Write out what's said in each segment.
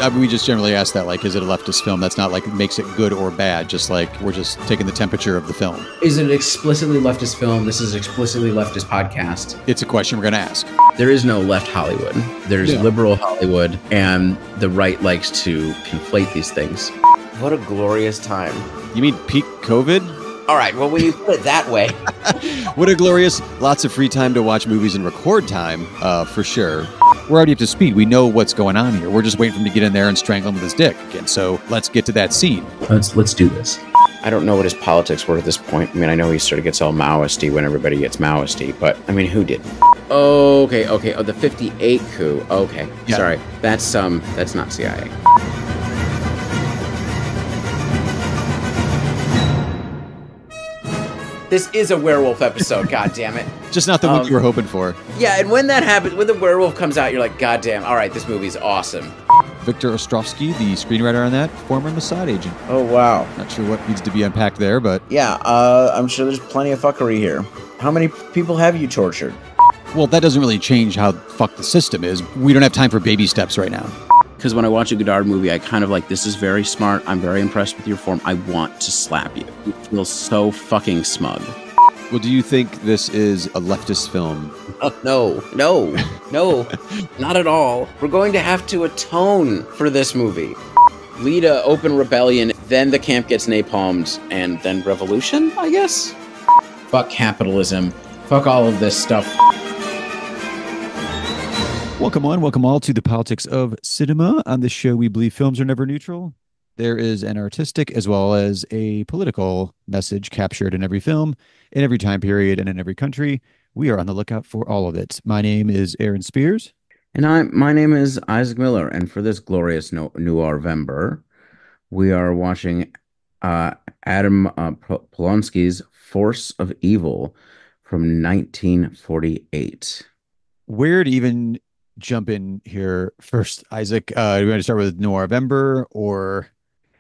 we just generally ask that, like, is it a leftist film? That's not like makes it good or bad. Just like we're just taking the temperature of the film. Is it an explicitly leftist film? This is an explicitly leftist podcast. It's a question we're going to ask. There is no left Hollywood. There's liberal Hollywood, and the right likes to conflate these things. What a glorious time. You mean peak COVID? All right, well, when you put it that way. What a glorious, lots of free time to watch movies and record time, for sure. We're already up to speed. We know what's going on here. We're just waiting for him to get in there and strangle him with his dick again. So let's get to that scene. Let's do this. I don't know what his politics were at this point. I mean, I know he sort of gets all Maoist-y when everybody gets Maoist-y, but, I mean, who didn't? Okay. Oh, the 58 coup. Okay, yeah. Sorry. That's not CIA. This is a werewolf episode, God damn it. Just not the one you were hoping for. Yeah, and when that happens, when the werewolf comes out, you're like, God damn, all right, this movie's awesome. Victor Ostrovsky, the screenwriter on that, former Mossad agent. Oh, wow. Not sure what needs to be unpacked there, but... Yeah, I'm sure there's plenty of fuckery here. How many people have you tortured? Well, that doesn't really change how fucked the system is. We don't have time for baby steps right now. Because when I watch a Godard movie, I kind of like, this is very smart. I'm very impressed with your form. I want to slap you. It feels so fucking smug. Well, do you think this is a leftist film? No, not at all. We're going to have to atone for this movie. Lead a open rebellion, then the camp gets napalmed, and then revolution, I guess? Fuck capitalism. Fuck all of this stuff. Welcome all to the Politics of Cinema. On this show, we believe films are never neutral. There is an artistic as well as a political message captured in every film, in every time period, and in every country. We are on the lookout for all of it. My name is Aaron Spears. And my name is Isaac Miller. And for this glorious Noirvember, we are watching Adam Polonsky's Force of Evil from 1948. Where to even jump in here first, Isaac? Do we want to start with Noirvember or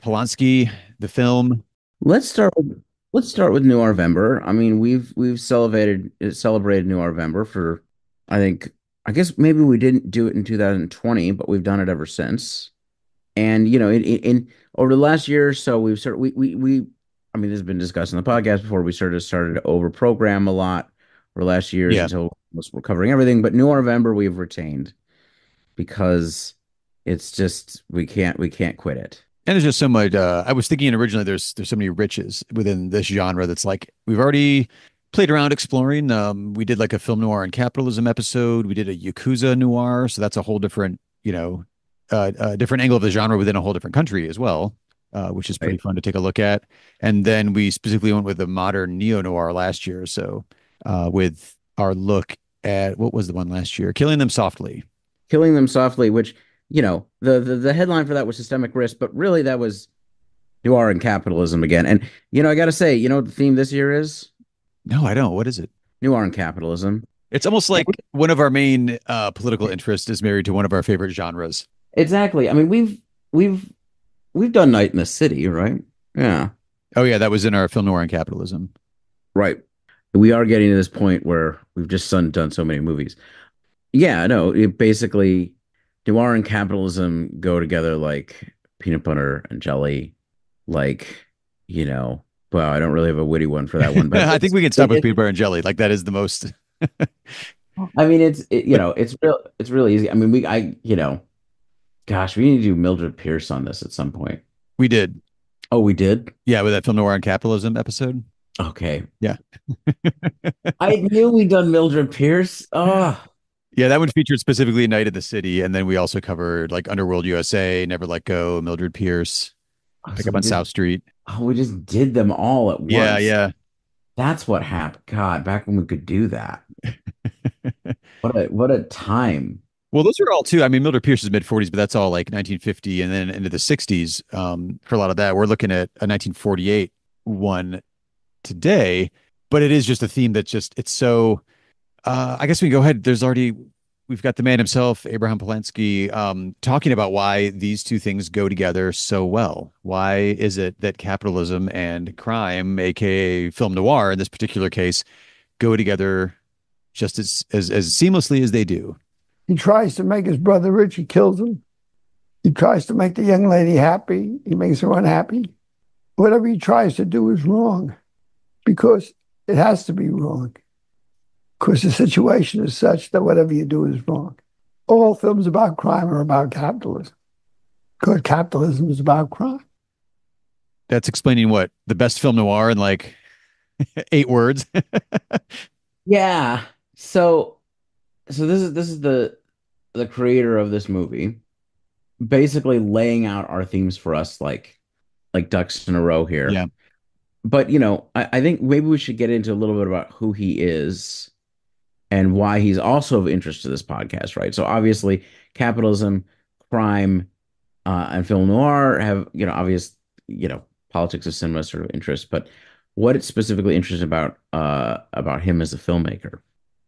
Polonsky, the film? Let's start with Noirvember. I mean, we've celebrated Noirvember for, I guess maybe we didn't do it in 2020, but we've done it ever since. And you know, in over the last year or so, we've started I mean, this has been discussed on the podcast before. We started to over program a lot for last year until we're covering everything. But Noirvember we've retained because it's just we can't quit it. And there's just so much. I was thinking originally there's so many riches within this genre that's like we've already played around exploring. We did like a Film Noir and Capitalism episode. We did a Yakuza Noir, so that's a whole different different angle of the genre within a whole different country as well, which is pretty fun to take a look at. And then we specifically went with the modern Neo-Noir last year. So with our look at what was the one last year? Killing Them Softly, which, you know, the headline for that was Systemic Risk, but really that was Noir and Capitalism again. And, you know, I got to say, you know what the theme this year is? No, I don't. What is it? Noir and Capitalism. It's almost like one of our main political interests is married to one of our favorite genres. Exactly. I mean, we've done Night in the City, right? Yeah. Oh, yeah. That was in our Film Noir and Capitalism. Right. We are getting to this point where we've just done so many movies. Yeah, no, it basically, Noir and Capitalism go together like peanut butter and jelly. Like, you know, well, I don't really have a witty one for that one. But I think we can stop with peanut butter and jelly. Like that is the most. I mean, it's really easy. I mean, gosh, we need to do Mildred Pierce on this at some point. We did. Oh, we did? Yeah, with that Film Noir and Capitalism episode. Okay. Yeah. I knew we'd done Mildred Pierce. Oh. Yeah, that one featured specifically Night in the City, and then we also covered like Underworld USA, Never Let Go, Mildred Pierce, Pick Up on South Street. Oh, we just did them all at once. Yeah. That's what happened. God, back when we could do that. What a time. Well, those are all too. I mean, Mildred Pierce is mid-40s, but that's all like 1950 and then into the 60s. For a lot of that, we're looking at a 1948 one today, but it is just a theme that's just it's so. I guess we can go ahead. We've got the man himself, Abraham Polonsky, talking about why these two things go together so well. Why is it that capitalism and crime, aka film noir in this particular case, go together just as seamlessly as they do? He tries to make his brother rich. He kills him. He tries to make the young lady happy. He makes her unhappy. Whatever he tries to do is wrong because it has to be wrong because the situation is such that whatever you do is wrong. All films about crime are about capitalism because capitalism is about crime. That's explaining what the best film noir in like 8 words. Yeah. So this is the creator of this movie basically laying out our themes for us like ducks in a row here. Yeah. But I think maybe we should get into a little bit about who he is and why he's also of interest to this podcast, right? So obviously, capitalism, crime, and film noir have obvious politics of cinema sort of interest. But what it's specifically interesting about him as a filmmaker?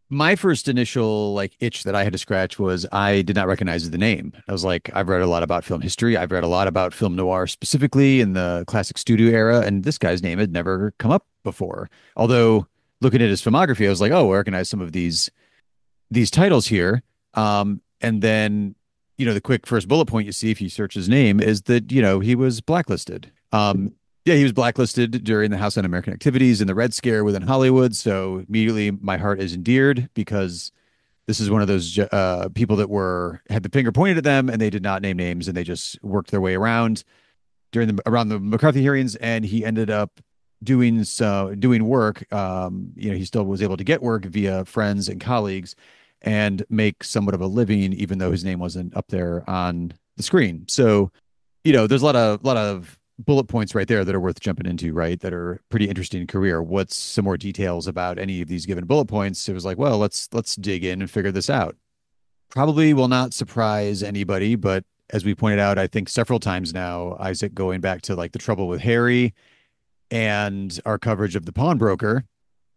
My first initial like itch that I had to scratch was I did not recognize the name. I was like, I've read a lot about film history. I've read a lot about film noir specifically in the classic studio era, and this guy's name had never come up before. Although looking at his filmography, I was like, oh, I recognize some of these titles here. And then, the quick first bullet point you see if you search his name is that, he was blacklisted. Yeah, he was blacklisted during the House Un-American Activities and the Red Scare within Hollywood. So immediately my heart is endeared because this is one of those people that had the finger pointed at them and they did not name names and they just worked their way around around the McCarthy hearings. And he ended up doing work. He still was able to get work via friends and colleagues and make somewhat of a living, even though his name wasn't up there on the screen. So, there's a lot of bullet points right there that are worth jumping into, right? That are pretty interesting career. What's some more details about any of these given bullet points? It was like, well, let's dig in and figure this out. Probably will not surprise anybody, but as we pointed out, I think several times now, Isaac, going back to like the trouble with Harry and our coverage of the pawnbroker,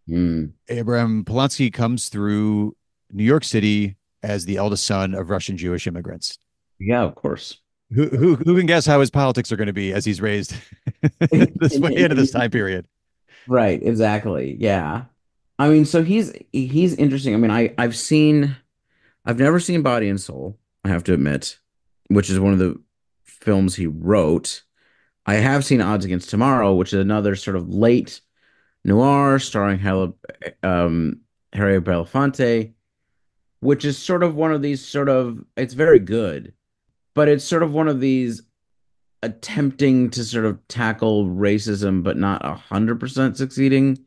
Hmm. Abraham Polonsky comes through New York City as the eldest son of Russian Jewish immigrants. Yeah, of course. Who can guess how his politics are going to be as he's raised this way into this time period? Right, exactly. Yeah. I mean, so he's interesting. I mean, I've never seen Body and Soul, I have to admit, which is one of the films he wrote. I have seen Odds Against Tomorrow, which is another sort of late noir starring Harry Belafonte, which is sort of one of these it's very good, but it's sort of one of these attempting to sort of tackle racism, but not 100% succeeding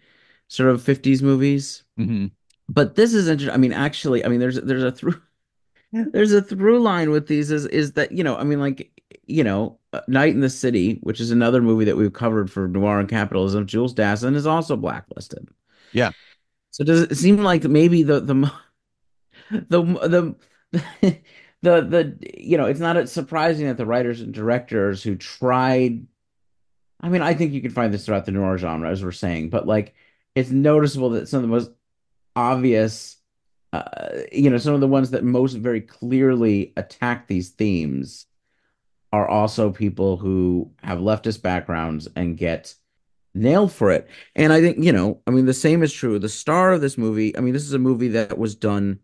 sort of 50s movies. Hmm. But this is interesting. I mean, actually, I mean, there's a through there's a through line with these is that, I mean, like, Night in the City, which is another movie that we've covered for Noir and Capitalism, Jules Dassin is also blacklisted. Yeah. So does it seem like maybe the it's not surprising that the writers and directors who tried, I mean, I think you can find this throughout the noir genre, as we're saying, but like it's noticeable that some of the most obvious, some of the ones that most very clearly attack these themes are also people who have leftist backgrounds and get nailed for it. And I think, I mean, the same is true. The star of this movie, I mean, this is a movie that was done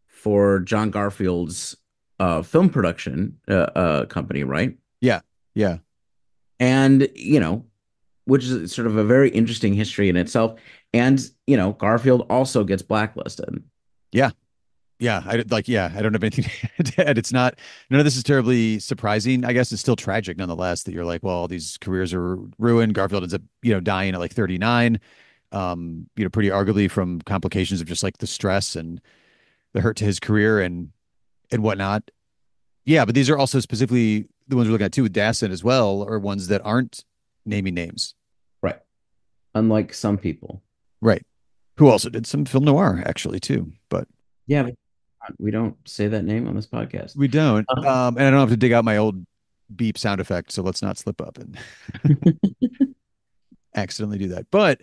for John Garfield's film production company, right? Yeah. Yeah. And, which is sort of a very interesting history in itself. And, Garfield also gets blacklisted. Yeah. Yeah. I don't have anything to add. It's not, none of this is terribly surprising. I guess it's still tragic nonetheless that you're like, well, these careers are ruined. Garfield ends up, dying at like 39, pretty arguably from complications of just like the stress and the hurt to his career and whatnot. Yeah, but these are also specifically the ones we're looking at too with Dassin as well, are ones that aren't naming names. Right. Unlike some people. Right. Who also did some film noir actually too. But Yeah, but we don't say that name on this podcast. we don't. And I don't have to dig out my old beep sound effect, so let's not slip up and accidentally do that. But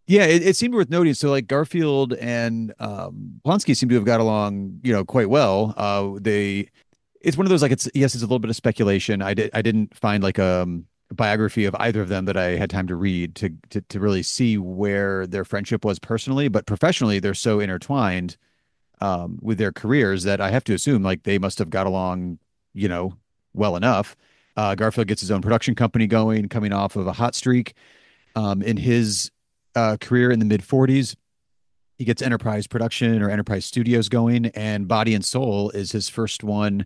yeah, it seemed worth noting. So like Garfield and Polonsky seem to have got along, quite well. It's one of those like it's a little bit of speculation. I didn't find like a biography of either of them that I had time to read to really see where their friendship was personally, but professionally they're so intertwined with their careers that I have to assume like they must have got along, well enough. Garfield gets his own production company going, coming off of a hot streak in his career in the mid 40s. He gets Enterprise Production or Enterprise Studios going, and Body and Soul is his first one.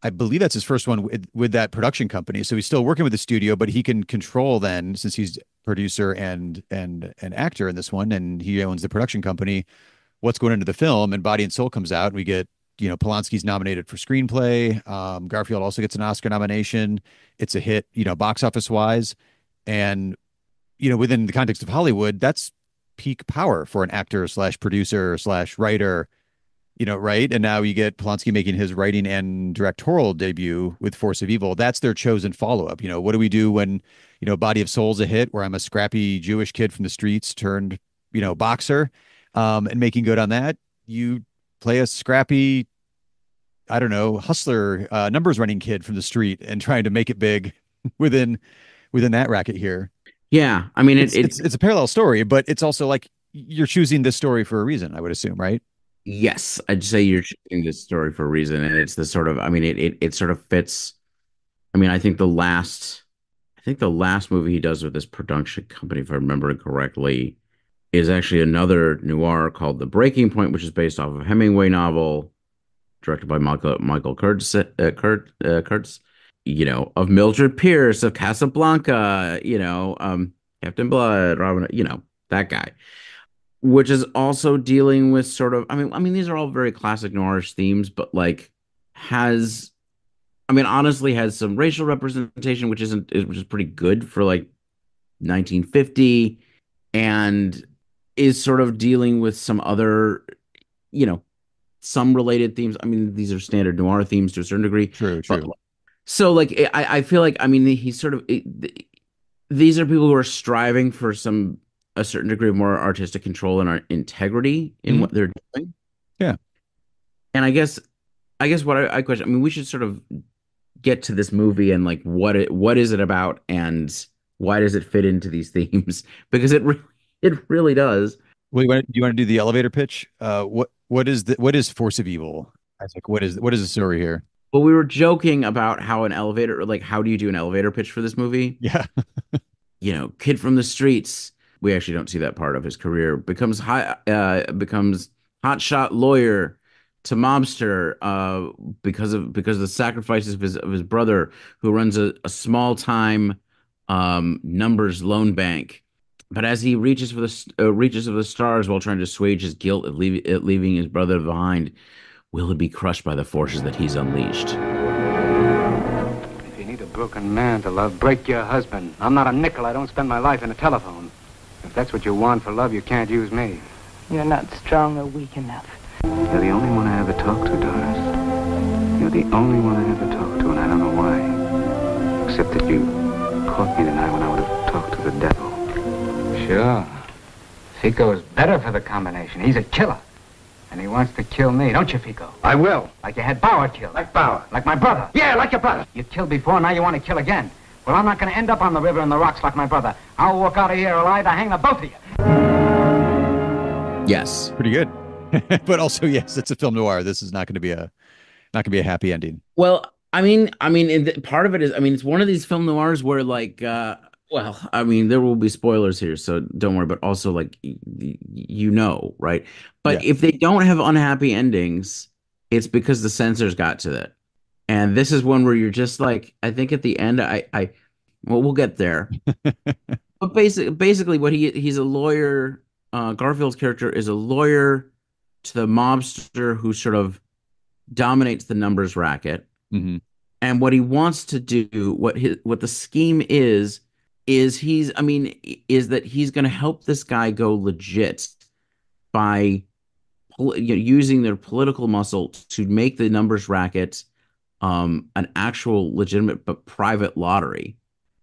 I believe that's his first one with that production company. So he's still working with the studio, but he can control then, since he's producer and actor in this one, and he owns the production company, what's going into the film. And Body and Soul comes out, and we get, Polonsky's nominated for screenplay. Garfield also gets an Oscar nomination. It's a hit, box office wise. And, within the context of Hollywood, that's peak power for an actor slash producer slash writer, right? And now you get Polonsky making his writing and directorial debut with Force of Evil. That's their chosen follow-up. What do we do when, Body of Soul's a hit, where I'm a scrappy Jewish kid from the streets turned, boxer, and making good on that? You play a scrappy, I don't know, hustler, numbers running kid from the street and trying to make it big within that racket here. Yeah, I mean, it's a parallel story, but it's also like you're choosing this story for a reason, I would assume, right? yes, I'd say you're choosing this story for a reason, and it's the sort of, I mean, it sort of fits. I mean, I think the last movie he does with this production company, if I remember it correctly, is actually another noir called The Breaking Point, which is based off of a Hemingway novel, directed by Michael Kurtz, Kurtz, of Mildred Pierce of Casablanca, Captain Blood, Robin, that guy, which is also dealing with sort of, I mean, these are all very classic noirish themes, but like has, I mean, honestly, has some racial representation, which is pretty good for like 1950, and is sort of dealing with some other, you know, some related themes. I mean, these are standard noir themes to a certain degree. True. But, so like, I feel like, I mean, he's sort of, these are people who are striving for a certain degree of more artistic control and integrity in what they're doing. Yeah. And I guess what I question, I mean, we should sort of get to this movie and like what is it about and why does it fit into these themes? Because it really does. Well, do you want to do the elevator pitch? What is Force of Evil? Isaac, what is the story here? Well, we were joking about how how do you do an elevator pitch for this movie? Yeah. Kid from the streets. We actually don't see that part of his career. Becomes hotshot lawyer to mobster because of the sacrifices of his brother, who runs a small time numbers loan bank. But as he reaches for the stars while trying to assuage his guilt at leaving his brother behind, will he be crushed by the forces that he's unleashed? If you need a broken man to love, break your husband. I'm not a nickel. I don't spend my life in a telephone. If that's what you want for love, you can't use me. You're not strong or weak enough. You're the only one I ever talk to, Doris. You're the only one I ever talk to, and I don't know why. Except that you caught me tonight when I would have talked to the devil. Sure. Fico is better for the combination. He's a killer. And he wants to kill me, don't you, Fico? I will. Like you had Bauer killed. Like Bauer. Like my brother. Yeah, like your brother. You killed before, now you want to kill again. Well, I'm not going to end up on the river in the rocks like my brother. I'll walk out of here alive to hang the both of you. Yes. Pretty good. But also, yes, it's a film noir. This is not going to be a happy ending. Well, I mean, part of it is, I mean, it's one of these film noirs where like, well, I mean, there will be spoilers here, so don't worry. But also, like, right? But Yeah. if they don't have unhappy endings, it's because the censors got to it. And this is one where you're just like, I think at the end, well, we'll get there. But basically, what he's a lawyer. Garfield's character is a lawyer to the mobster who sort of dominates the numbers racket. Mm-hmm. And what he wants to do, what the scheme is that he's going to help this guy go legit by using their political muscle to make the numbers racket an actual legitimate but private lottery.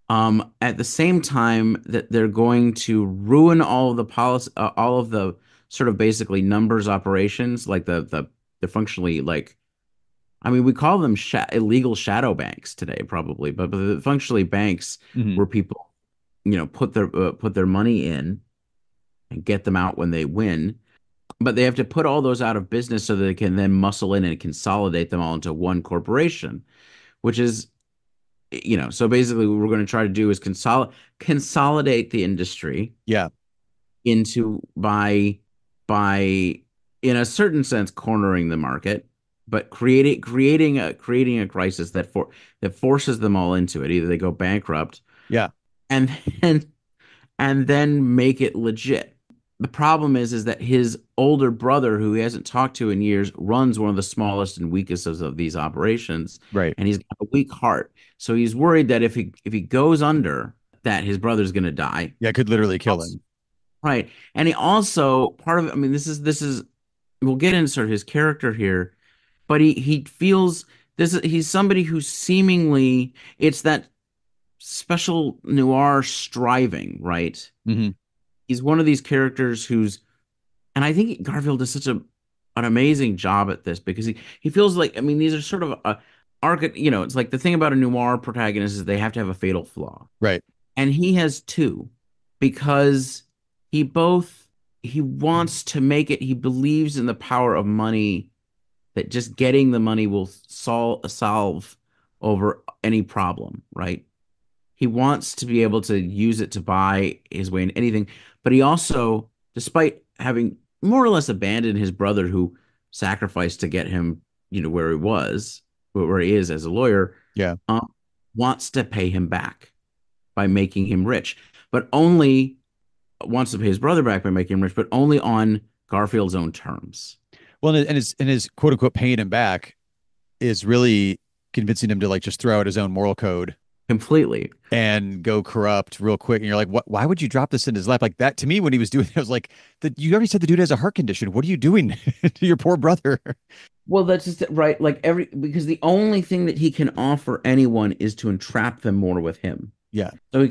At the same time that they're going to ruin all of the policy, all of the sort of basically numbers operations, like they're functionally like, I mean, we call them illegal shadow banks today, probably, but functionally banks where people, put their money in and get them out when they win. But they have to put all those out of business so that they can then muscle in and consolidate them all into one corporation. which is, so basically what we're going to try to do is consolidate the industry Yeah. into by in a certain sense cornering the market, but creating a crisis that forces them all into it. Either they go bankrupt, Yeah. and then and then make it legit. The problem is that his older brother, who he hasn't talked to in years, runs one of the smallest and weakest of these operations, Right. and he's got a weak heart. So he's worried that if he goes under, that his brother's going to die. Yeah. It could literally kill him. Right. And he also part of it, I mean, this is we'll get into sort of his character here, but he feels he's somebody who's seemingly it's that special noir striving, right? Mm-hmm. He's one of these characters and I think Garfield does such an amazing job at this because he feels like, I mean, these are sort of it's like the thing about a noir protagonist is they have to have a fatal flaw. Right. And he has two because he wants to make it, he believes in the power of money, that just getting the money will solve over any problem, right? He wants to be able to use it to buy his way in anything, but he also, despite having more or less abandoned his brother who sacrificed to get him, where he is as a lawyer, Yeah. wants to pay him back by making him rich, but only wants to pay his brother back by making him rich, but only on Garfield's own terms. Well, and his quote unquote paying him back is really convincing him to like just throw out his own moral code completely and go corrupt real quick. And you're like, what? Why would you drop this in his lap like that? To me, when he was doing it, I was like, you already said the dude has a heart condition. What are you doing to your poor brother? Well, that's just right. Like because the only thing that he can offer anyone is to entrap them more with him. Yeah. So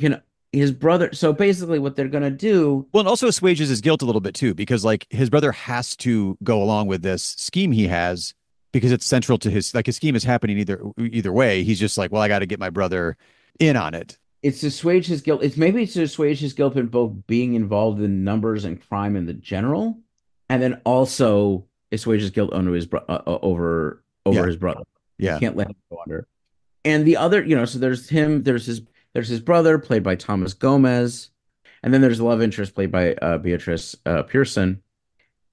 his brother. So basically what they're going to do. Well, it also assuages his guilt a little bit too, because like his brother has to go along with this scheme he has because it's central to his scheme is happening either way. He's just like, well, I got to get my brother in on it. It's to assuage his guilt. It's to assuage his guilt in both being involved in numbers and crime in the general, and then also assuage his guilt over his brother. Yeah. You can't let him go under. And the other, so there's him, there's his brother played by Thomas Gomez, and then there's the love interest played by Beatrice Pearson.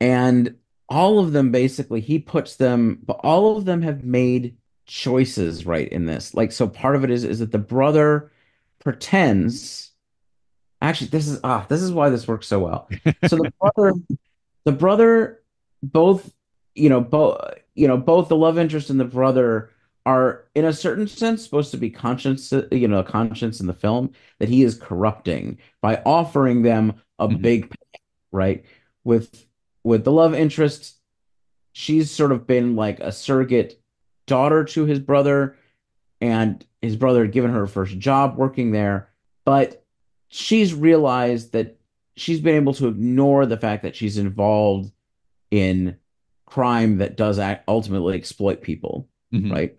And all of them basically but all of them have made choices right in this. Like, so part of it is that the brother pretends, actually this is why this works so well. So the brother both both the love interest and the brother are in a certain sense supposed to be conscience in the film that he is corrupting by offering them a big pay, right? With the love interest, she's sort of been like a surrogate daughter to his brother, and his brother had given her her first job working there, but she's realized that she's been able to ignore the fact that she's involved in crime that does ultimately exploit people, right?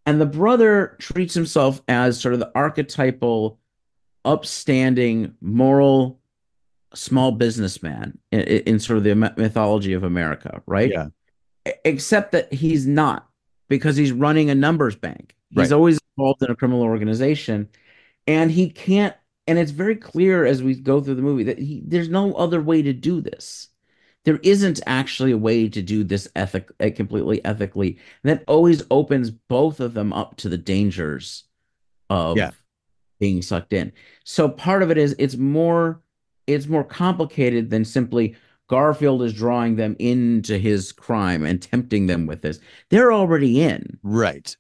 And the brother treats himself as sort of the archetypal, upstanding, moral, small businessman in sort of the mythology of America, right? Yeah. Except that he's not, because he's running a numbers bank. He's always involved in a criminal organization, and he can't. And it's very clear as we go through the movie that there's no other way to do this. There isn't actually a way to do this completely ethically. And that always opens both of them up to the dangers of being sucked in. So part of it is it's more complicated than simply Garfield is drawing them into his crime and tempting them with this. They're already in. Right.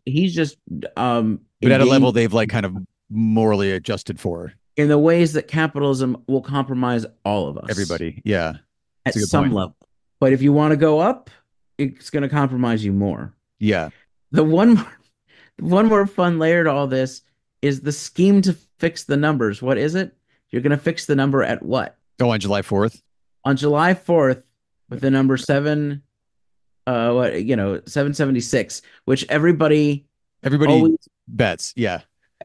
He's just but at a level they've like kind of morally adjusted for. In the ways that capitalism will compromise all of us. Everybody. Yeah. At some level. But if you want to go up, it's going to compromise you more. Yeah. The one more fun layer to all this is the scheme to fix the numbers. What is it? You're going to fix the number at what? Oh, on July 4th? On July 4th with the number 776, which everybody always bets. Yeah.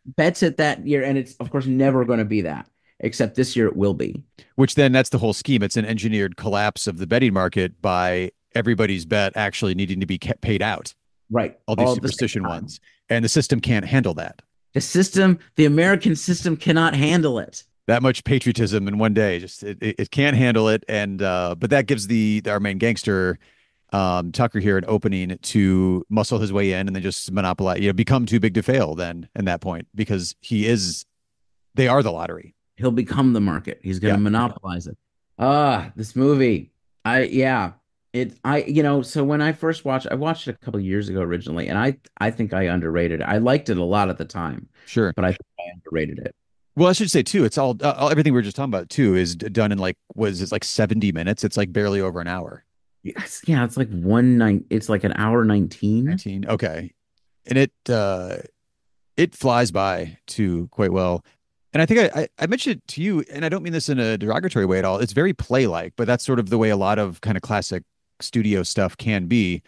Bets it that year. And it's, of course, never going to be that. Except this year it will be. Which then that's the whole scheme. It's an engineered collapse of the betting market by everybody's bet actually needing to be paid out. Right. All these superstition ones. and the system can't handle that. The American system cannot handle it. That much patriotism in one day, just it can't handle it. And but that gives the our main gangster Tucker here an opening to muscle his way in and then just monopolize, become too big to fail then in that point because they are the lottery. He'll become the market. He's going to monopolize it. This movie. So when I first I watched it a couple of years ago originally, and I think I underrated it. I liked it a lot at the time. Sure. But I think I underrated it. Well, I should say too, it's all everything we were just talking about too is done in like, was it like 70 minutes? It's like barely over an hour. Yes, yeah, it's like it's like an hour 19. 19. Okay. And it flies by too quite well. And I think I mentioned it to you, and I don't mean this in a derogatory way at all. It's very play-like, but that's sort of the way a lot of kind of classic studio stuff can be.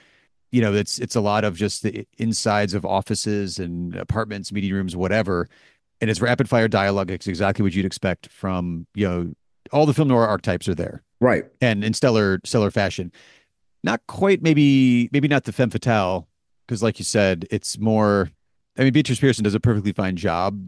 It's a lot of just the insides of offices and apartments, meeting rooms, whatever. And it's rapid fire dialogue. It's exactly what you'd expect from, all the film noir archetypes are there. Right. And in stellar fashion. Not quite, maybe not the femme fatale, because like you said, it's more, I mean, Beatrice Pearson does a perfectly fine job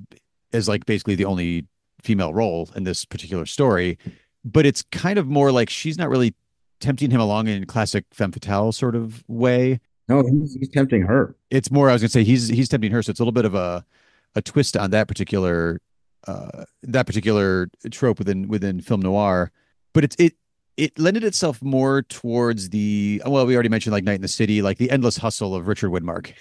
as like basically the only female role in this particular story, but it's kind of more like she's not really tempting him along in classic femme fatale sort of way. No, he's tempting her. It's more, I was gonna say he's tempting her. So it's a little bit of a twist on that particular trope within film noir, but it lended itself more towards we already mentioned like Night in the City, like the endless hustle of Richard Widmark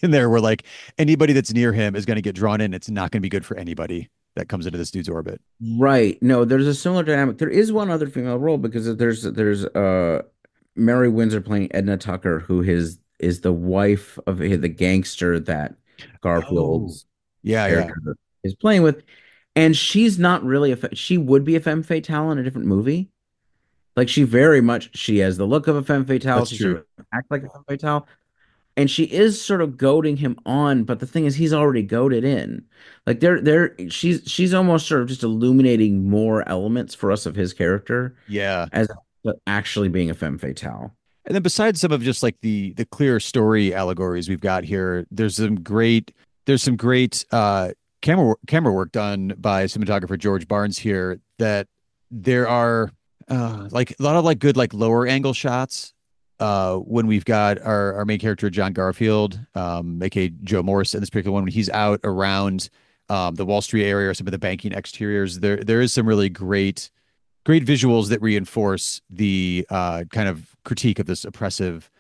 in there, where like anybody that's near him is going to get drawn in. It's not going to be good for anybody that comes into this dude's orbit. Right. No, there's a similar dynamic. There is one other female role because there's Mary Windsor playing Edna Tucker, who is the wife of the gangster that Garfield's character is playing with. And she's not really she would be a femme fatale in a different movie. Like she has the look of a femme fatale. That's she true. sort of acts like a femme fatale. And she is sort of goading him on, but the thing is he's already goaded in. Like she's almost sort of just illuminating more elements for us of his character. Yeah. As actually being a femme fatale. And then besides some of just like the clear story allegories we've got here, there's some great camera work done by cinematographer George Barnes here, that there are like a lot of like good like lower angle shots when we've got our main character John Garfield, aka Joe Morris in this particular one, when he's out around the Wall Street area or some of the banking exteriors. There is some really great visuals that reinforce the kind of critique of this oppressive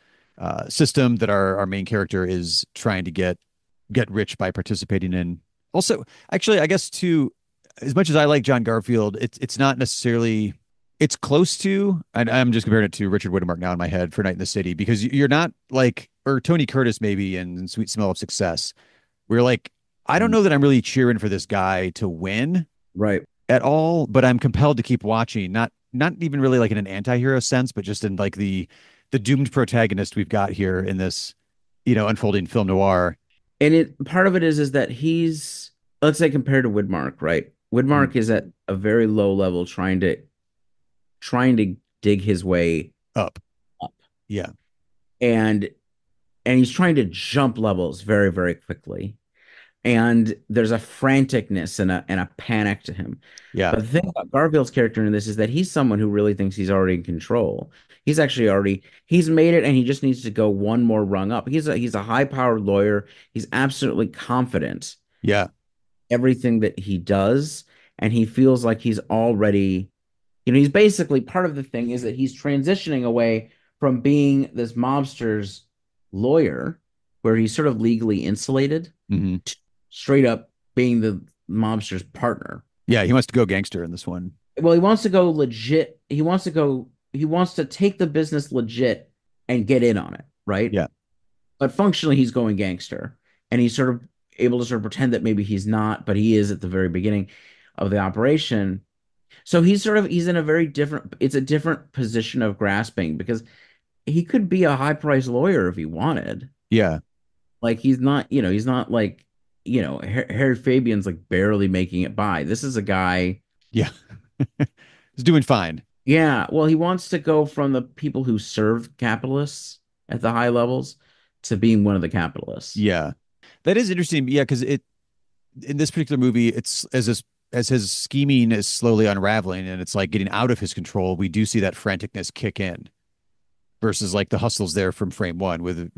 system that our main character is trying to get rich by participating in. Also, actually, I guess too, as much as I like John Garfield, it's not necessarily, it's close to, and I'm just comparing it to Richard Widmark now in my head for Night in the City, because you're not like, or Tony Curtis maybe in Sweet Smell of Success, we're like, I don't know that I'm really cheering for this guy to win, right, at all, but I'm compelled to keep watching. Not even really like in an anti-hero sense, but just in like the doomed protagonist we've got here in this, unfolding film noir. And part of it is that he's, let's say, compared to Widmark, right? Widmark is at a very low level trying to dig his way up. Yeah. And he's trying to jump levels very, very quickly. And there's a franticness and a panic to him. Yeah. But the thing about Garfield's character in this is that he's someone who really thinks he's already in control. He's made it, and he just needs to go one more rung up. He's a high-powered lawyer. He's absolutely confident. Yeah. Everything that he does, and he feels like he's already, he's basically, part of the thing is that he's transitioning away from being this mobster's lawyer, where he's sort of legally insulated, to straight up being the mobster's partner. Yeah, he wants to go gangster in this one. Well, he wants to go legit. He wants to take the business legit and get in on it, right? Yeah. But functionally, he's going gangster, and he's sort of able to sort of pretend that maybe he's not, but he is at the very beginning of the operation. So he's in a very different, it's a different position of grasping, because he could be a high-priced lawyer if he wanted. Yeah. Like he's not like, Harry Fabian's like barely making it by. This is a guy. Yeah. He's doing fine. Yeah. Well, he wants to go from the people who serve capitalists at the high levels to being one of the capitalists. Yeah. That is interesting. Yeah, because it in this particular movie, it's as his scheming is slowly unraveling and it's like getting out of his control, we do see that franticness kick in versus like the hustles there from frame one with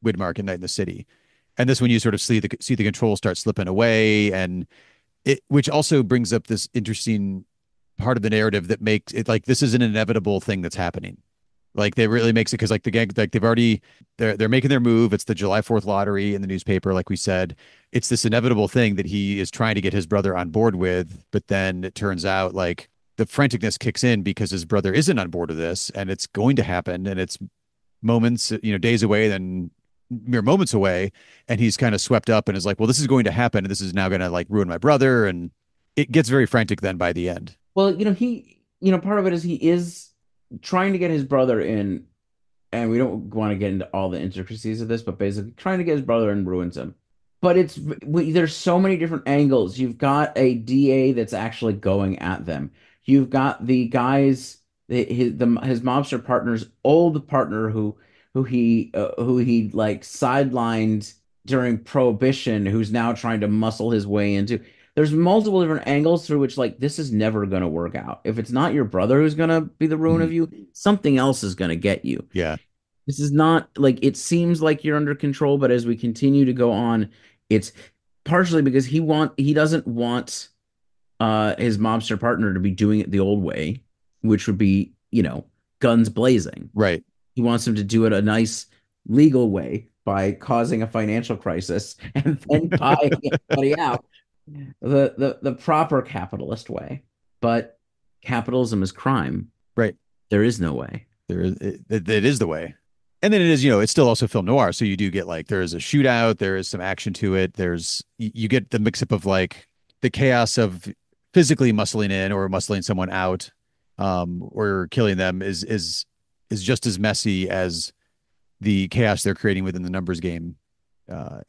Widmark and Night in the City. And this when you sort of see the control start slipping away, and it which also brings up this interesting part of the narrative that makes it like this is an inevitable thing that's happening. Like they really makes it because like the gang like they're making their move. It's the July 4th lottery in the newspaper, like we said. It's this inevitable thing that he is trying to get his brother on board with, but then it turns out like the franticness kicks in because his brother isn't on board with this, and it's going to happen, and it's moments, days away, then mere moments away, and he's kind of swept up and is like, well, this is going to happen, and this is now going to like ruin my brother, and it gets very frantic then by the end. Well, part of it is he is trying to get his brother in, and we don't want to get into all the intricacies of this, but basically trying to get his brother in ruins him. But there's so many different angles. You've got a DA that's actually going at them. You've got the guys, his mobster partner's old partner who he like sidelined during Prohibition, who's now trying to muscle his way into. There's multiple different angles through which like this is never going to work out. If it's not your brother who's going to be the ruin of you, something else is going to get you. Yeah. This is not like it seems like you're under control, but as we continue to go on, it's partially because he doesn't want his mobster partner to be doing it the old way, which would be, guns blazing. Right. He wants him to do it a nice legal way by causing a financial crisis and then buying everybody out the proper capitalist way. But capitalism is crime. Right. There is no way. It is the way. And then it is, it's still also film noir. So you do get like, there is a shootout, there is some action to it. You get the mix up of like the chaos of physically muscling in or muscling someone out, or killing them is just as messy as the chaos they're creating within the numbers game,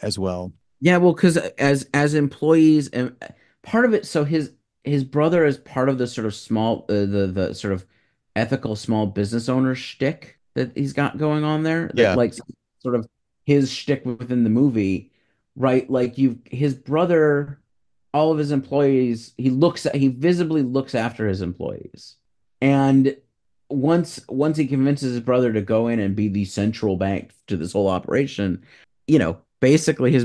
as well. Yeah, well, because as employees, and part of it, so his brother is part of the sort of small, the sort of ethical small business owner shtick that he's got going on there. That, Yeah. like sort of his shtick within the movie, right? Like his brother, all of his employees, he visibly looks after his employees, and once he convinces his brother to go in and be the central bank to this whole operation, basically his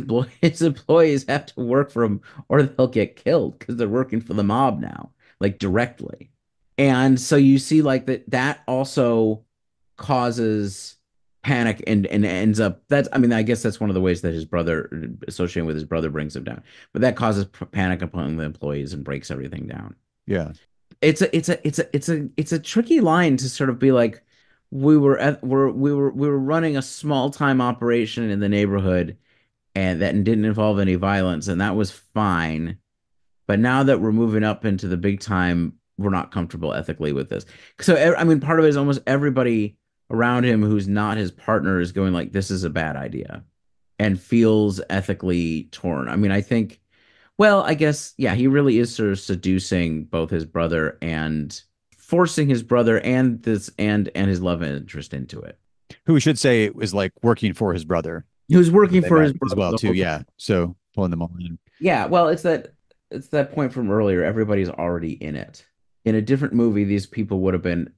employees have to work for him or they'll get killed because they're working for the mob now, like directly. And so you see like that also causes panic and ends up I guess that's one of the ways that his brother associating with his brother brings him down. But that causes panic upon the employees and breaks everything down. Yeah. It's a tricky line to sort of be like, we were running a small time operation in the neighborhood and that didn't involve any violence, and that was fine. But now that we're moving up into the big time, we're not comfortable ethically with this. So I mean, part of it is almost everybody around him who's not his partner is going like, this is a bad idea, and feels ethically torn. I mean, I think, well, I guess, yeah, he really is sort of seducing both his brother and forcing his brother and his love interest into it. Who we should say is like working for his brother. He was working for his brother as well too. Yeah. So pulling them all in. Yeah. Well, it's that point from earlier. Everybody's already in it. In a different movie, these people would have been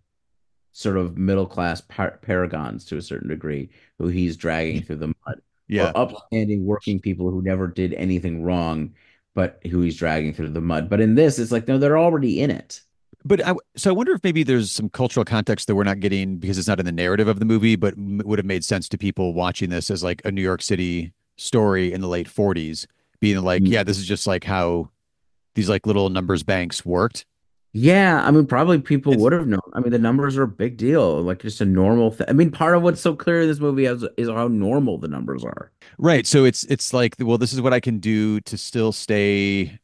sort of middle class paragons to a certain degree, who he's dragging through the mud. Yeah. Or upstanding working people who never did anything wrong, but who he's dragging through the mud. But in this, it's like, no, they're already in it. But so I wonder if maybe there's some cultural context that we're not getting because it's not in the narrative of the movie, but would have made sense to people watching this as like a New York City story in the late 40s, being like, yeah, this is just like how these like little numbers banks worked. Yeah, I mean, probably people would have known. I mean, the numbers are a big deal, like just a normal thing. I mean, part of what's so clear in this movie is how normal the numbers are. Right. So it's like, well, this is what I can do to still stay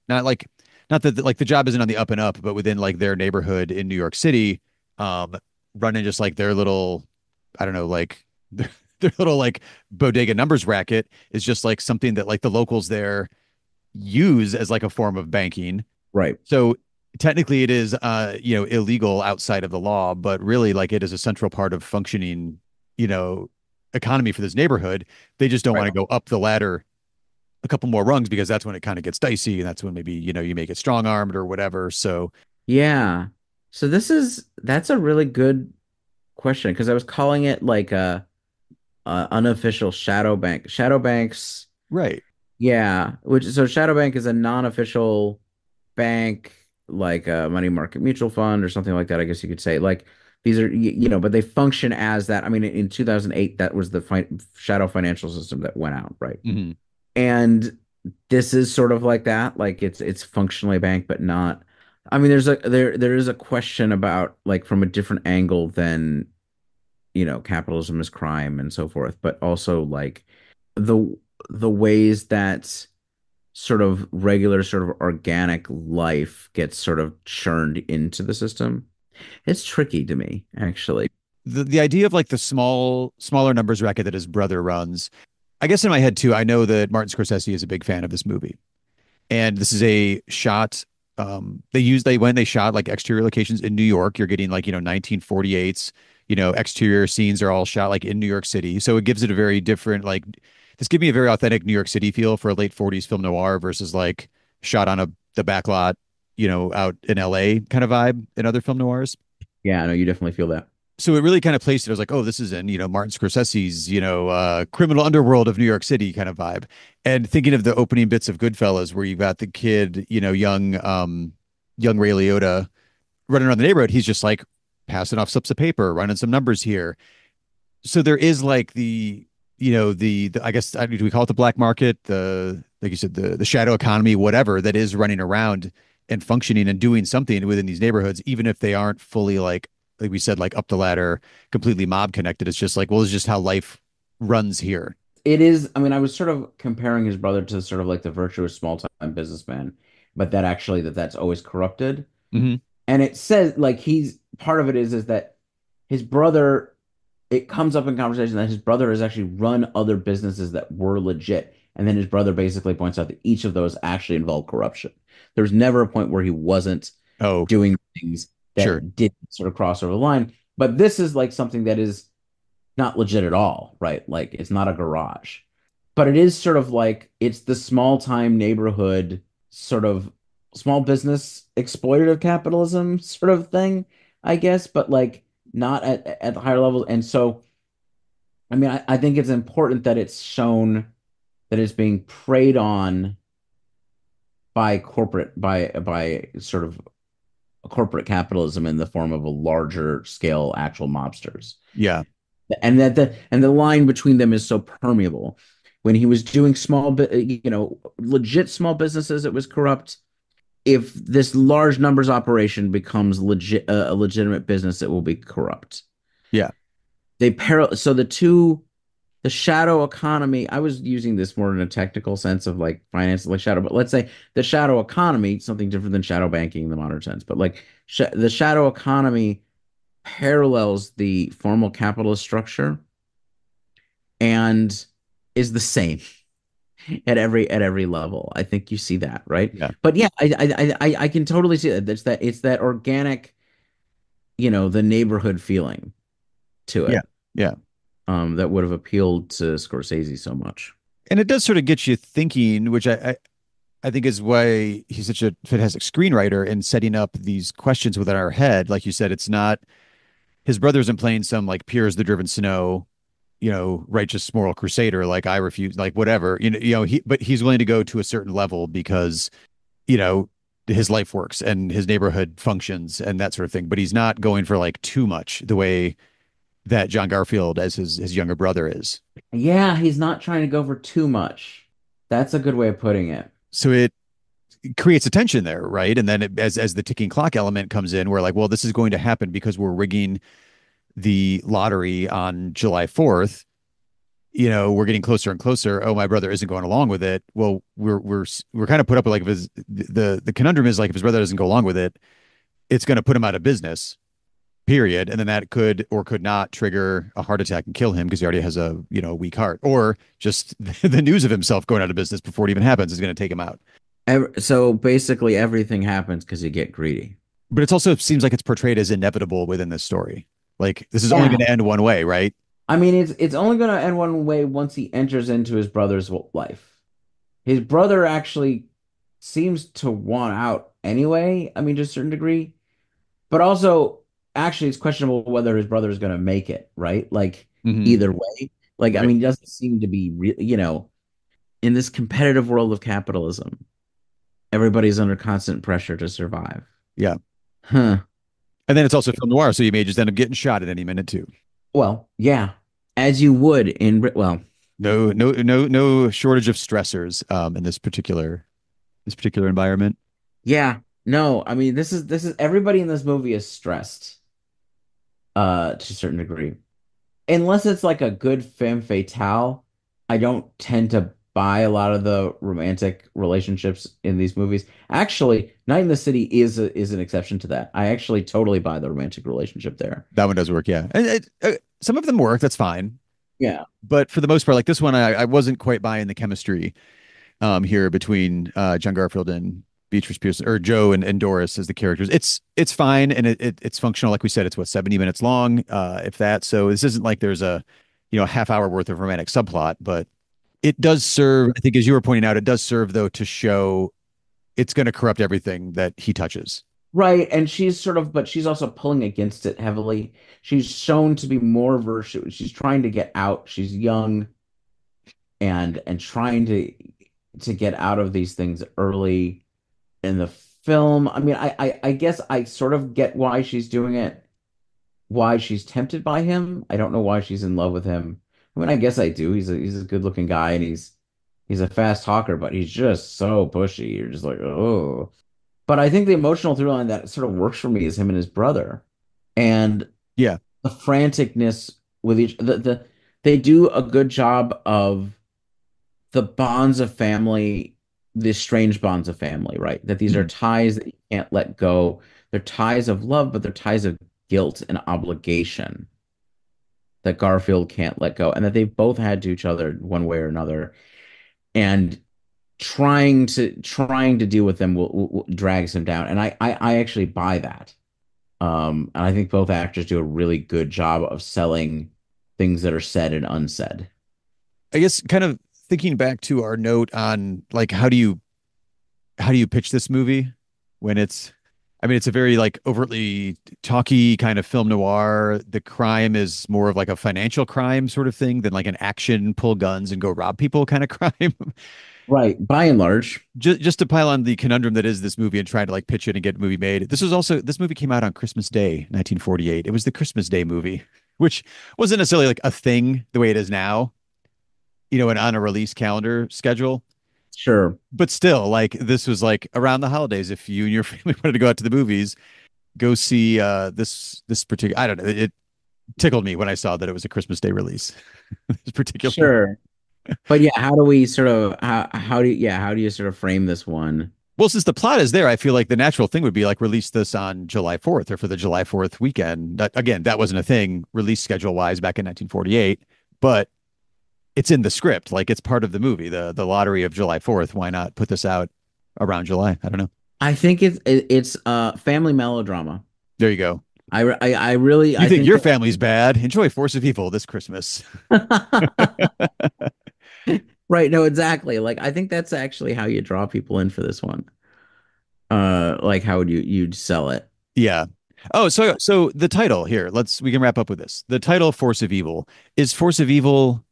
not that like the job isn't on the up and up, but within like their neighborhood in New York City, running just like their little, I don't know, like their little like bodega numbers racket is just like something that like the locals there use as like a form of banking. Right. So technically it is, illegal outside of the law, but really like it is a central part of functioning, economy for this neighborhood. They just don't want to go up the ladder a couple more rungs because that's when it kind of gets dicey, and that's when maybe, you make it strong armed or whatever. So Yeah. So that's a really good question because I was calling it like a unofficial shadow bank. Shadow banks, right. yeah, which so shadow bank is a non-official bank like a money market mutual fund or something like that, I guess you could say. Like these are but they function as that. I mean, in 2008 that was the shadow financial system that went out, right? Mm-hmm. And this is sort of like that. Like it's functionally a bank, but not. I mean, there is a question about like from a different angle than capitalism is crime and so forth, but also like the the ways that sort of regular sort of organic life gets sort of churned into the system. It's tricky to me, actually. The idea of like the smaller numbers racket that his brother runs, I guess in my head too, I know that Martin Scorsese is a big fan of this movie. And this is a shot. When they shot like exterior locations in New York, you're getting like, 1948s, exterior scenes are all shot like in New York City. So it gives it a very different, like, this gives me a very authentic New York City feel for a late 40s film noir versus like shot on the back lot, out in LA kind of vibe in other film noirs. Yeah, I know you definitely feel that. So it really kind of placed it. I was like, oh, this is in, Martin Scorsese's, criminal underworld of New York City kind of vibe. And thinking of the opening bits of Goodfellas, where you've got the kid, young Ray Liotta running around the neighborhood, he's just like passing off slips of paper, running some numbers here. So there is like the I guess, do we call it the black market? Like you said, the shadow economy, whatever that is running around and functioning and doing something within these neighborhoods, even if they aren't fully like we said, like up the ladder, completely mob connected. It's just like, well, it's just how life runs here. It is. I mean, I was sort of comparing his brother to sort of like the virtuous small-time businessman, but that actually that's always corrupted. Mm-hmm. And it says like he's part of it is that his brother, it comes up in conversation that his brother has actually run other businesses that were legit. And then his brother basically points out that each of those actually involved corruption. There's never a point where he wasn't doing things that did sort of cross over the line. But this is like something that is not legit at all, right? Like it's not a garage. But it is sort of like it's the small time neighborhood sort of small business exploitative capitalism sort of thing, I guess, but like not at the higher levels. And so, I mean, I think it's important that it's shown that it's being preyed on by sort of corporate capitalism in the form of a larger scale actual mobsters. Yeah. And that the line between them is so permeable. When he was doing legit small businesses, it was corrupt. If this large numbers operation becomes a legitimate business, it will be corrupt. Yeah. So the shadow economy, I was using this more in a technical sense of like finance, like shadow, but let's say the shadow economy, something different than shadow banking in the modern sense, but like the shadow economy parallels the formal capitalist structure and is the same at every level. I think you see that, right? Yeah. But yeah, I can totally see that. It's that organic, the neighborhood feeling to it. Yeah. Yeah. That would have appealed to Scorsese so much. And it does sort of get you thinking, which I think is why he's such a fantastic screenwriter in setting up these questions within our head. Like you said, it's not his brother isn't playing some like Piers the Driven Snow, righteous moral crusader, like I refuse, like whatever, but he's willing to go to a certain level because, his life works and his neighborhood functions and that sort of thing. But he's not going for like too much the way that John Garfield as his younger brother is. Yeah, he's not trying to go for too much. That's a good way of putting it. So it creates a tension there, right? And then as the ticking clock element comes in, we're like, well, this is going to happen because we're rigging the lottery on July 4th. We're getting closer and closer. Oh, my brother isn't going along with it. Well, we're kind of put up with like if the conundrum is like if his brother doesn't go along with it, it's going to put him out of business. Period. And then that could or could not trigger a heart attack and kill him because he already has a weak heart, or just the news of himself going out of business before it even happens is going to take him out. So basically everything happens because you get greedy. But it also seems like it's portrayed as inevitable within this story. Like this is only going to end one way, right? I mean, it's only going to end one way once he enters into his brother's life. His brother actually seems to want out anyway. I mean, to a certain degree, but also actually it's questionable whether his brother is going to make it, right? Like Hmm. either way. Like, I Right. mean, he doesn't seem to be really, in this competitive world of capitalism, everybody's under constant pressure to survive. Yeah. Huh. And then it's also film noir, so you may just end up getting shot at any minute too. Well, yeah, as you would in well, No shortage of stressors in this particular environment. yeah, no, I mean this is everybody in this movie is stressed to a certain degree. Unless it's like a good femme fatale, I don't tend to buy a lot of the romantic relationships in these movies. Actually, Night in the City is an exception to that. I actually totally buy the romantic relationship there. That one does work, yeah. And some of them work. That's fine. Yeah. But for the most part, like this one, I wasn't quite buying the chemistry here between John Garfield and Beatrice Pearson or Joe and Doris as the characters. It's fine and it's functional. Like we said, it's what 70 minutes long, if that. So this isn't like there's a half hour worth of romantic subplot, but it does serve. I think as you were pointing out, it does serve though to show it's going to corrupt everything that he touches. Right, and but she's also pulling against it heavily. She's shown to be more virtuous. She's trying to get out. She's young and trying to get out of these things early in the film. I mean, I guess I sort of get why she's doing it, why she's tempted by him. I don't know why she's in love with him. I mean, I guess I do. He's a good-looking guy and he's a fast talker, but he's just so pushy. You're just like, oh. But I think the emotional through line that sort of works for me is him and his brother. And Yeah. the franticness with they do a good job of the bonds of family, the strange bonds of family, right? That these are Mhm. ties that you can't let go. They're ties of love, but they're ties of guilt and obligation that Garfield can't let go, and that they've both had to each other one way or another. And trying to deal with them will drags him down. And I actually buy that. And I think both actors do a really good job of selling things that are said and unsaid. I guess kind of thinking back to our note on like how do you pitch this movie when I mean it's a very like overtly talky kind of film noir. The crime is more of like a financial crime sort of thing than like an action pull guns and go rob people kind of crime. Right, by and large. Just to pile on the conundrum that is this movie and trying to like pitch it and get a movie made. This movie came out on Christmas Day, 1948. It was the Christmas Day movie, which wasn't necessarily like a thing the way it is now, and on a release calendar schedule. Sure. But still, like this was like around the holidays. If you and your family wanted to go out to the movies, go see this particular. I don't know. It tickled me when I saw that it was a Christmas Day release. This particular. Sure. But yeah, how do we sort of how do you sort of frame this one? Well, since the plot is there, I feel like the natural thing would be like release this on July 4th or for the July 4th weekend. Again, that wasn't a thing release schedule wise back in 1948, but it's in the script. Like it's part of the movie, the lottery of July 4th. Why not put this out around July? I don't know. I think it's family melodrama. There you go. I really You I think think your family's bad? Enjoy Force of Evil this Christmas. that right, no, exactly. Like I think that's actually how you draw people in for this one. Like how would you'd sell it? Yeah. Oh, so the title here, we can wrap up with this. The title Force of Evil is Force of Evil.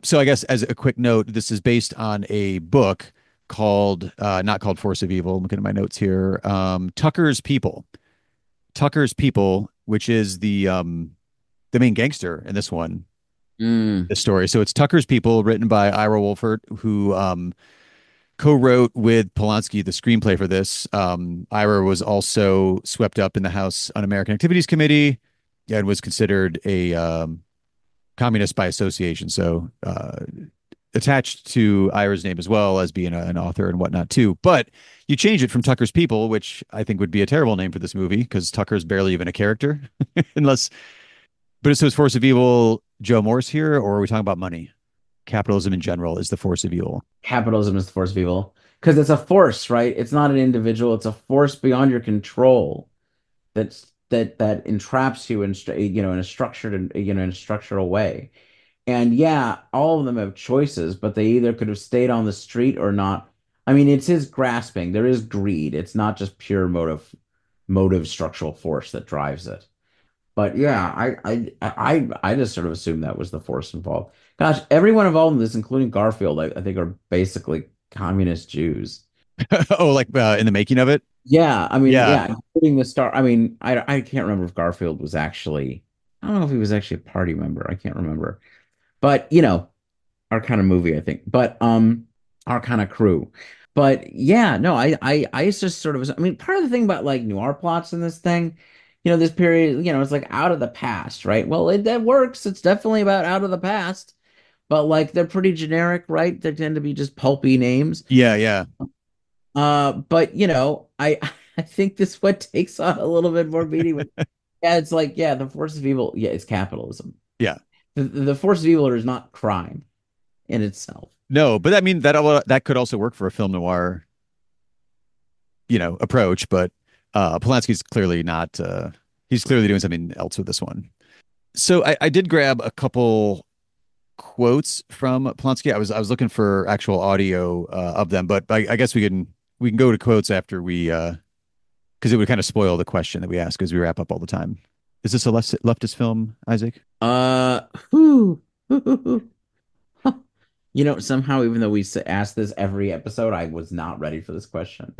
So I guess as a quick note, this is based on a book called not called Force of Evil. I'm looking at my notes here. Tucker's People. Tucker's People, which is the main gangster in this one, Mm, this story. So it's Tucker's People, written by Ira Wolfert, who co-wrote with Polonsky the screenplay for this. Ira was also swept up in the House Un-American Activities Committee and was considered a communist by association. So attached to Ira's name as well as being an author and whatnot too. But you change it from Tucker's People, which I think would be a terrible name for this movie because Tucker's barely even a character, unless. But so is Force of Evil Joe Morse here, or are we talking about money? Capitalism in general is the force of evil. capitalism is the force of evil because it's a force, right? It's not an individual, it's a force beyond your control that's that entraps you in in a structured and in a structural way. And yeah, all of them have choices, but they either could have stayed on the street or not. I mean, it's his grasping. There is greed. It's not just pure motive structural force that drives it. But yeah, I just sort of assumed that was the force involved. Gosh, everyone involved in this, including Garfield, I think are basically communist Jews. Oh, like in the making of it? Yeah, I mean, Yeah. yeah, including the star. I mean, I can't remember if Garfield was actually. I don't know if he was actually a party member. I can't remember. But our kind of movie, I think. But our kind of crew. But yeah, no, I just sort of. I mean, part of the thing about like noir plots in this thing, this period, it's like out of the past, right? Well, that works. It's definitely about out of the past. But like they're pretty generic, right? They tend to be just pulpy names. Yeah, yeah. But I I think this one takes on a little bit more meaning with yeah, it's like, yeah, the force of evil, yeah, it's capitalism. Yeah. The force of evil is not crime in itself. No, but I mean that could also work for a film noir, approach, but Polanski's clearly not he's clearly doing something else with this one. So I did grab a couple quotes from Polonsky. I was looking for actual audio of them, but I guess we can go to quotes after we because it would kind of spoil the question that we ask as we wrap up all the time. Is this a leftist film, Isaac? Whew. Somehow, even though we ask this every episode, I was not ready for this question.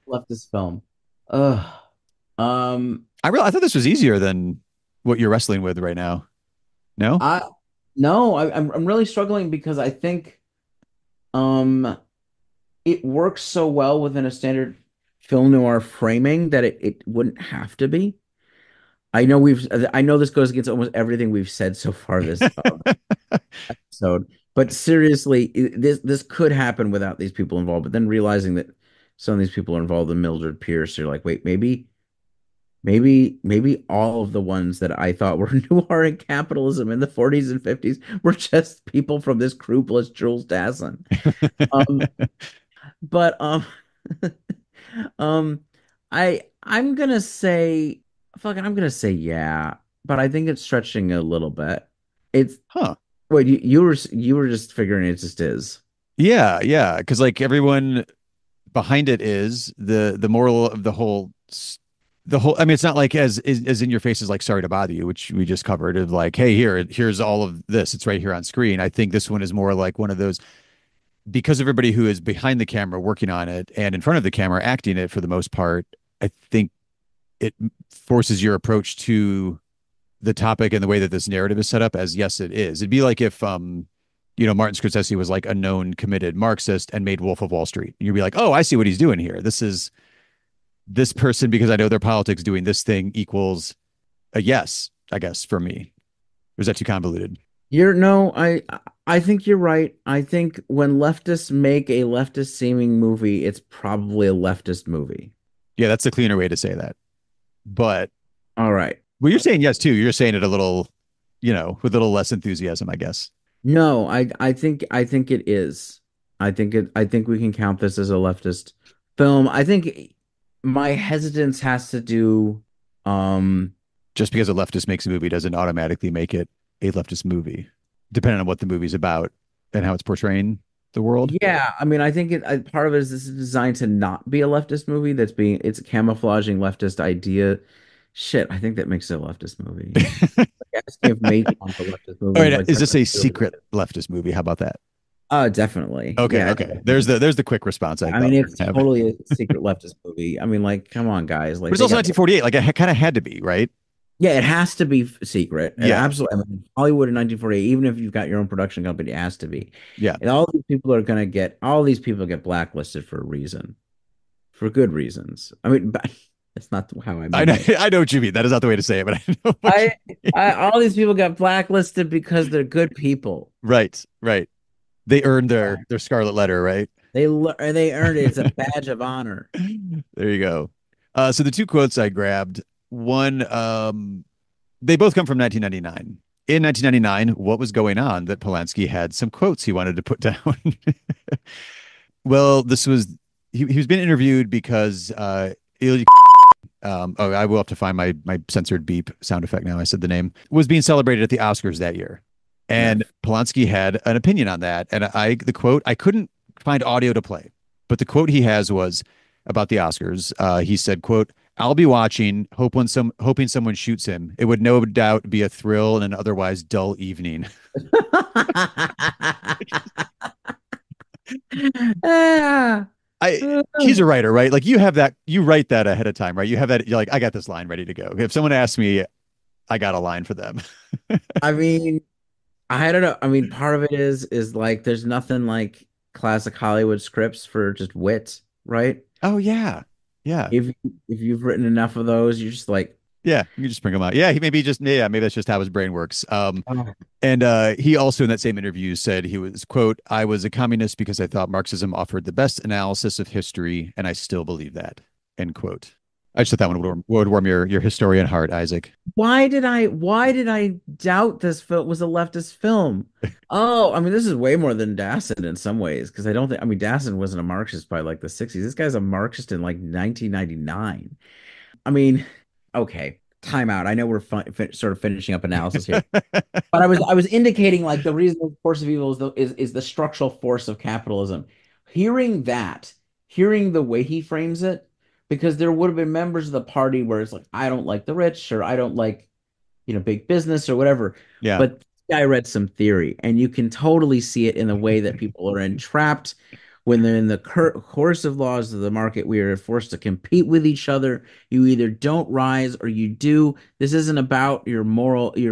Leftist film. Ugh. I thought this was easier than what you're wrestling with right now. No? No, I'm really struggling because I think it works so well within a standard film noir framing that it wouldn't have to be. I know this goes against almost everything we've said so far this episode, but seriously, this could happen without these people involved. But then realizing that some of these people are involved in Mildred Pierce, you're like, wait, maybe all of the ones that I thought were noir and capitalism in the 40s and 50s were just people from this crew plus Jules Dassin. Um, but um, I'm gonna say I'm gonna say yeah, but I think it's stretching a little bit. It's Huh. wait, you were just figuring it just is. Yeah, yeah. Because like everyone behind it is the moral of the whole. I mean, it's not like as in your face as like sorry to bother you, which we just covered. Of like, hey, here's all of this. It's right here on screen. I think this one is more like one of those because everybody who is behind the camera working on it and in front of the camera acting it for the most part. I think it forces your approach to the topic and the way that this narrative is set up as yes, it is. It'd be like if Martin Scorsese was like a known committed Marxist and made Wolf of Wall Street. You'd be like, oh, I see what he's doing here. This is this person because I know their politics doing this thing equals a yes, I guess, for me. Or is that too convoluted? No, I think you're right. I think when leftists make a leftist seeming movie, it's probably a leftist movie. Yeah, that's the cleaner way to say that. But All right. well, you're saying yes too. You're saying it a little, with a little less enthusiasm, I guess. No, I think it is. I think we can count this as a leftist film. I think my hesitance has to do Just because a leftist makes a movie doesn't automatically make it a leftist movie, depending on what the movie's about and how it's portraying the world. yeah, I mean I think part of it is this is designed to not be a leftist movie it's camouflaging leftist idea. Shit, I think that makes it a leftist movie. Asking if Mage wants a leftist movie All is right, like is this a secret leftist movie? How about that? definitely. Okay, Yeah, okay. There's the quick response I I thought mean we it's would have. totally a secret leftist movie. I mean, like, come on, guys. But Like it's they also got 1948. Like it kind of had to be, right? yeah, it has to be secret. It Yeah, absolutely. I mean, Hollywood in 1948, even if you've got your own production company, it has to be. yeah. And all these people get blacklisted for a reason, for good reasons. I mean, but that's not how I I mean know, it. I know what you mean. That is not the way to say it, but I know what you I, all these people got blacklisted because they're good people. right, right. They earned their scarlet letter, right? They earned it. It's a badge of honor. There you go. So the two quotes I grabbed, one, they both come from 1999. In 1999, what was going on that Polanski had some quotes he wanted to put down? Well, this was he was being interviewed because Ilya I will have to find my censored beep sound effect now. I said the name was being celebrated at the Oscars that year, and Polonsky had an opinion on that. And the quote, I couldn't find audio to play, but the quote he has was about the Oscars. He said, "quote I'll be watching, hoping someone shoots him. It would no doubt be a thrill in an otherwise dull evening." Ah. He's a writer, right? Like you write that ahead of time, right? You have that, you're like, I got this line ready to go. If someone asks me, I got a line for them. I mean, I don't know. I mean, part of it is like there's nothing like classic Hollywood scripts for just wit, right? Oh yeah. Yeah. If you've written enough of those, you're just like, Yeah, you can just bring them out. Yeah, maybe that's just how his brain works. oh, And he also in that same interview said he was, quote, I was a communist because I thought Marxism offered the best analysis of history, and I still believe that, end quote. I just thought that one would warm your historian heart, Isaac. why did I doubt this film was a leftist film? Oh, I mean, this is way more than Dassin in some ways, because I mean, Dassin wasn't a Marxist by like the 60s. This guy's a Marxist in like 1999. I mean, okay, time out. I know we're sort of finishing up analysis here, but I was indicating like the reasonable force of evil is the structural force of capitalism. Hearing the way he frames it, because there would have been members of the party where it's like, I don't like the rich, or I don't like, big business or whatever. Yeah. But this guy read some theory, and you can totally see it in the way that people are entrapped when they're in the coercive laws of the market. We are forced to compete with each other. You either don't rise or you do. This isn't about your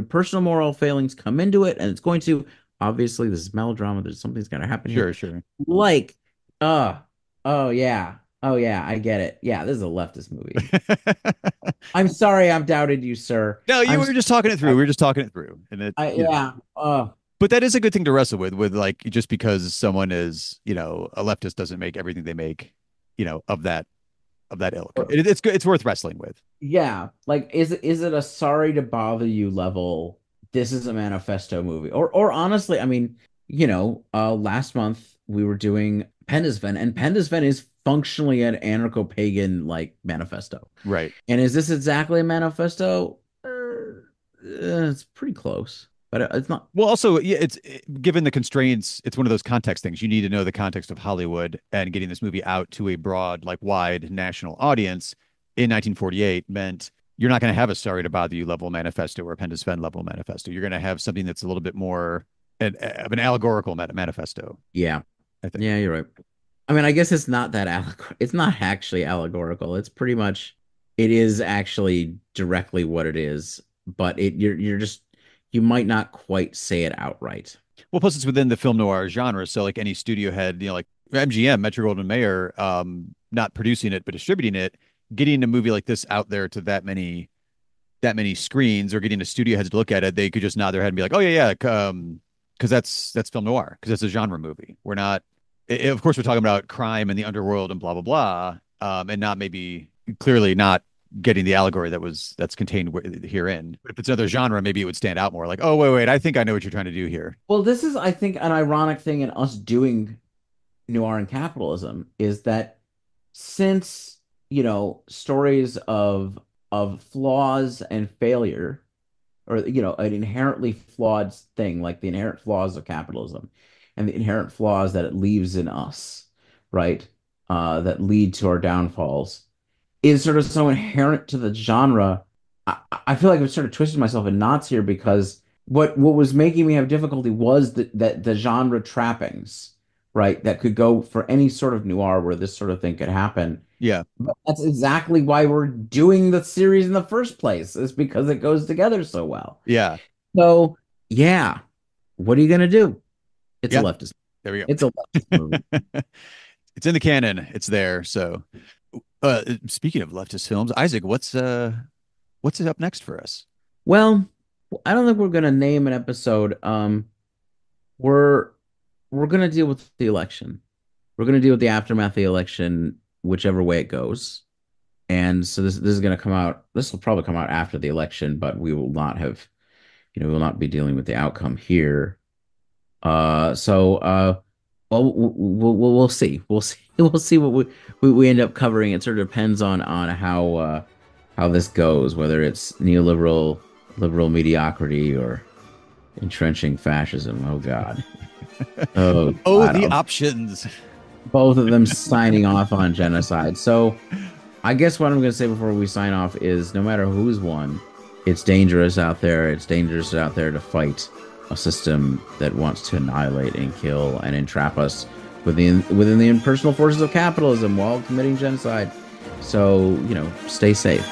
personal moral failings come into it, and it's going to, obviously, this is melodrama. Something's going to happen here. Sure. Like, oh yeah. Oh yeah, I get it. Yeah, this is a leftist movie. I'm sorry I've doubted you, sir. No, we were just talking it through. We were just talking it through. And yeah. But that is a good thing to wrestle with like, just because someone is, a leftist doesn't make everything they make, of that ilk. It's good. It's worth wrestling with. Yeah. Like, is it a sorry to bother you level? This is a manifesto movie. Or honestly, I mean, last month we were doing Pendesven, and Pendesven is functionally an anarcho-pagan like manifesto. Right. And is this exactly a manifesto? It's pretty close, but it's not. Well, also, yeah, it's given the constraints, it's one of those context things. You need to know the context of Hollywood, and getting this movie out to a broad, like wide national audience in 1948 meant you're not going to have a sorry to bother you level manifesto or a Pendesven level manifesto. You're going to have something that's a little bit more of an allegorical manifesto. Yeah. I think. Yeah, you're right. I mean, I guess it's not that it's not actually allegorical. It's pretty much, it is actually directly what it is, but you might not quite say it outright. Well, plus it's within the film noir genre, so like any studio head, like MGM, Metro Goldwyn Mayer, not producing it but distributing it, getting a movie like this out there to that many screens, or getting a studio heads to look at it, they could just nod their head and be like, oh yeah, because that's film noir, because it's a genre movie. We're not. Of course, we're talking about crime and the underworld and blah, blah, blah, and not clearly not getting the allegory that's contained herein. But if it's another genre, maybe it would stand out more. Like, oh, wait, I think I know what you're trying to do here. Well, this is, I think, an ironic thing in us doing noir and capitalism is that since, stories of flaws and failure, or, an inherently flawed thing, like the inherent flaws of capitalism, and the inherent flaws that it leaves in us, right? That lead to our downfalls, is sort of so inherent to the genre. I feel like I've sort of twisted myself in knots here, because what was making me have difficulty was that the genre trappings, right? That could go for any sort of noir where this sort of thing could happen. Yeah. But that's exactly why we're doing the series in the first place, is because it goes together so well. Yeah. So, yeah. What are you going to do? It's a leftist. There we go. It's a leftist movie. It's in the canon. It's there. So, speaking of leftist films, Isaac, what's up next for us? Well, I don't think we're gonna name an episode. We're gonna deal with the election. We're gonna deal with the aftermath of the election, whichever way it goes. And so this is gonna come out. This will probably come out after the election, but we will not have, we will not be dealing with the outcome here. Well, we'll see. We'll see what we end up covering. It sort of depends on how how this goes, whether it's neoliberal, liberal mediocrity, or entrenching fascism. Oh God. Oh, God. the options. Both of them signing off on genocide. So I guess what I'm going to say before we sign off is no matter who's won, it's dangerous out there. It's dangerous out there to fight a system that wants to annihilate and kill and entrap us within the impersonal forces of capitalism while committing genocide. So, stay safe.